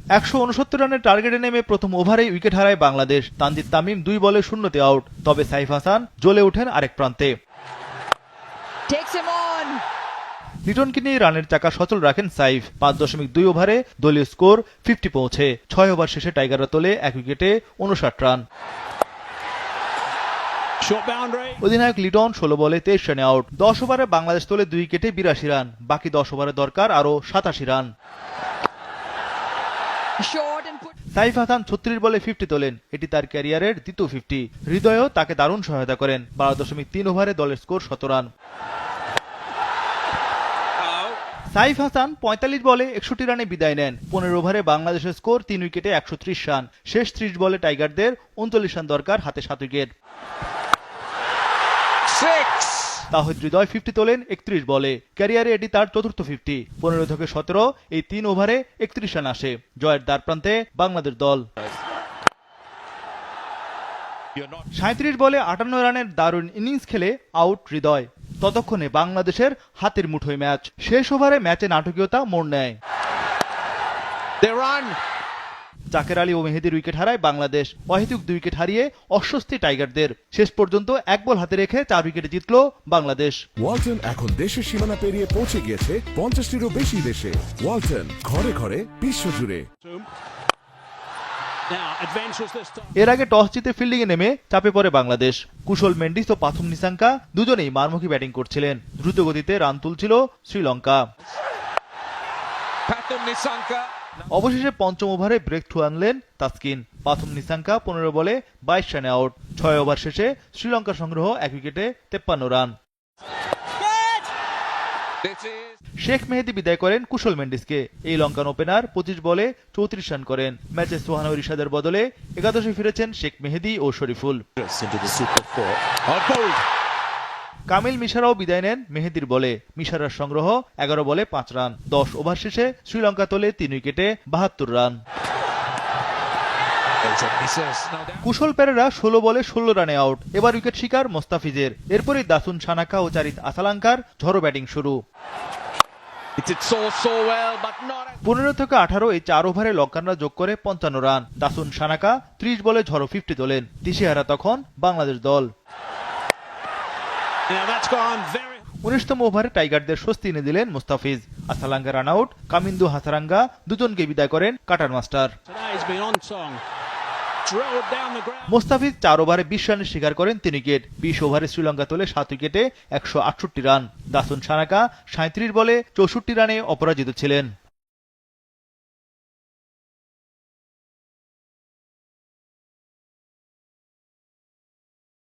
169 রানের টার্গেটে নেমে প্রথম ওভারেই উইকেট হারায় বাংলাদেশ। তানজিদ তামিম 2 বলে 0-তে আউট। তবে সাইফ হাসান জ্বলে ওঠেন আরেক প্রান্তে। লিটনকে নিয়ে রানের চাকা সচল রাখেন সাইফ। 5.2 ওভারে দলীয় স্কোর 50 পৌঁছে। 6 ওভার শেষে টাইগাররা তোলে 1 উইকেটে 59 রান। অধিনায়ক লিটন 16 বলে 23 রানে আউট। 10 ওভারে বাংলাদেশ তোলে 2 উইকেটে 82 রান। বাকি 10 ওভারে দরকার আরও 87 রান। সাইফ হাসান 36 বলে 50 তোলেন। এটি তার ক্যারিয়ারের দ্বিতীয় 50। হৃদয়ও তাকে দারুণ সহায়তা করেন। 12.3 ওভারে দলের স্কোর 17 রান। সাইফ হাসান 45 বলে 61 রানে বিদায় নেন। 15 ওভারে বাংলাদেশের স্কোর 3 উইকেটে 130 রান। শেষ 30 বলে টাইগারদের 39 রান দরকার, হাতে 7 উইকেট। তাহিদ হৃদয় 50 তোলেন 31 বলে। ক্যারিয়ারে এটি তার চতুর্থ 50। 15 থেকে 17 এই 3 ওভারে 31 রান আসে। জয়ের দ্বারপ্রান্তে বাংলাদেশ দল। 37 বলে 58 রানের দারুণ ইনিংস খেলে আউট হৃদয়। ততক্ষণে বাংলাদেশের হাতের মুঠোয় ম্যাচ। শেষ ওভারে ম্যাচে নাটকীয়তা মোড় নেয়। জাকের আলী ও মেহেদীর উইকেট হারায় বাংলাদেশ। অহেতুক 2 উইকেট হারিয়ে অস্বস্তি টাইগারদের। শেষ পর্যন্ত 1 বল হাতে রেখে 4 উইকেটে জিতল বাংলাদেশ। ওয়ালটন এখন দেশের সীমানা পেরিয়ে পৌঁছে গিয়েছে 50টিরও বেশি দেশে। ওয়ালটন, ঘরে ঘরে, বিশ্বজুড়ে। এর আগে টস জিতে ফিল্ডিংয়ে নেমে চাপে পড়ে বাংলাদেশ। কুশল মেন্ডিস ও পাথুম নিসাঙ্কা দুজনেই মারমুখী ব্যাটিং করছিলেন। দ্রুতগতিতে রান তুলছিল শ্রীলঙ্কা। অবশেষে পঞ্চম ওভারে ব্রেক থ্রু আনলেন তাসকিন। পাথুম নিসাঙ্কা 15 বলে 22 রানে আউট। 6 ওভার শেষে শ্রীলঙ্কার সংগ্রহ 1 উইকেটে 53 রান। শেখ মেহেদী বিদায় করেন কুশল মেন্ডিসকে। এই লঙ্কান ওপেনার 25 বলে 34 রান করেন। ম্যাচে সোহান রিশাদের বদলে একাদশে ফিরেছেন শেখ মেহেদী ও শরীফুল। কামিল মিশারাও বিদায় নেন মেহেদীর বলে। মিশারার সংগ্রহ 11 বলে 5 রান। 10 ওভার শেষে শ্রীলঙ্কা তোলে 3 উইকেটে 72 রান। কুশল পেরেরা 16 বলে 16 রানে আউট। এবার উইকেট শিকার মোস্তাফিজের। এরপরই দাসুন সানাকা ও চারিত আসালাঙ্কার ঝড়ো ব্যাটিং শুরু। 15 থেকে 18 এই 4 ওভারে লঙ্কানরা যোগ করে 55 রান। দাসুন সানাকা 30 বলে ঝড়ো 50 তোলেন। দিশেহারা তখন বাংলাদেশ দল। 19তম ওভারে টাইগারদের স্বস্তি এনে দিলেন মুস্তাফিজ। Asalanka run out. কামিন্দু হাসারাঙ্গা দুজনকে বিদায় করেন কাটার মাস্টার। মুস্তাফিজ 4 ওভারে 20 রানের শিকার করেন 3 উইকেট। 20 ওভারে শ্রীলঙ্কা তোলে 7 উইকেটে 168 রান। দাসুন সানাকা 37 বলে 64 রানে অপরাজিত ছিলেন।